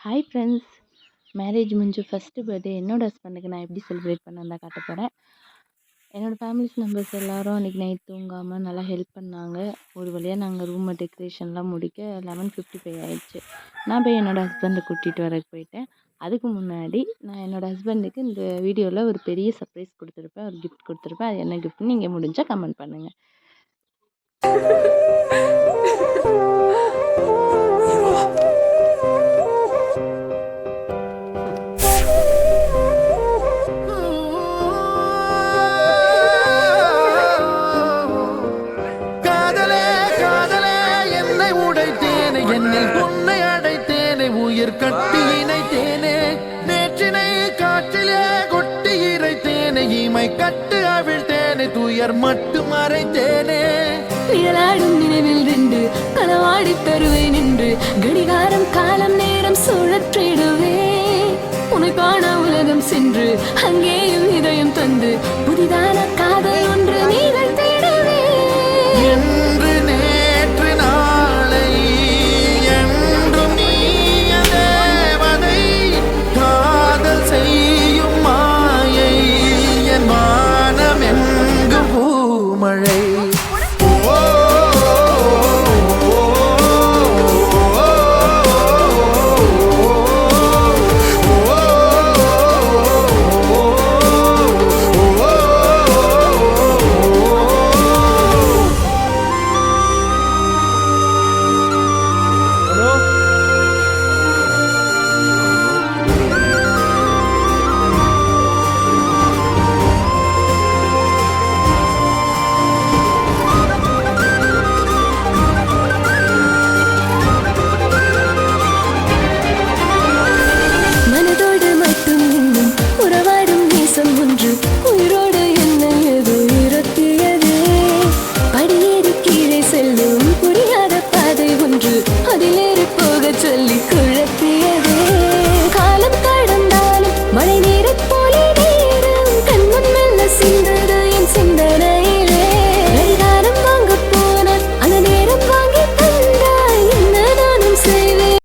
Hi friends. Marriage முடிஞ்சு first birthday என்னோட ஹஸ்பண்டுக்கு நான் எப்படி செலிப்ரேட் பண்ணேன்னு தான் காட்ட போகிறேன். என்னோடய ஃபேமிலிஸ் மெம்பர்ஸ் எல்லாரும் அன்றைக்கி நைட் தூங்காமல் நல்லா ஹெல்ப் பண்ணாங்க. ஒரு வழியாக நாங்கள் ரூமை டெக்கரேஷன்லாம் முடிக்க 11:55 ஆயிடுச்சு. நான் போய் என்னோடய ஹஸ்பண்டை கூட்டிகிட்டு வரக்கு போயிட்டேன். அதுக்கு முன்னாடி நான் என்னோடய ஹஸ்பண்டுக்கு இந்த வீடியோவில் ஒரு பெரிய சர்ப்ரைஸ் கொடுத்துருப்பேன், ஒரு கிஃப்ட் கொடுத்துருப்பேன். அது என்ன கிஃப்ட்னு நீங்கள் முடிஞ்சால் கமெண்ட் பண்ணுங்கள். என்னில் உன்னை அடைத்தேனே, உயிர் கட்டி இணைத்தேனே, நேற்றினை காற்றிலே கொட்டி இறைத்தேனே, இமை கட்டு அவிழ்த்தேனே, துயர் மட்டும் மறைத்தேனே. நிழலாடும் நினைவில் நின்று களவாடி தருவேன் என்று கடிகாரம் காலம் நேரம் சுழற்றிடுவே. உன்னை காண உலகம் சென்று அங்கேயும் இதயம் தந்து புதிதான காதல் ஒன்று நிகழ்த்த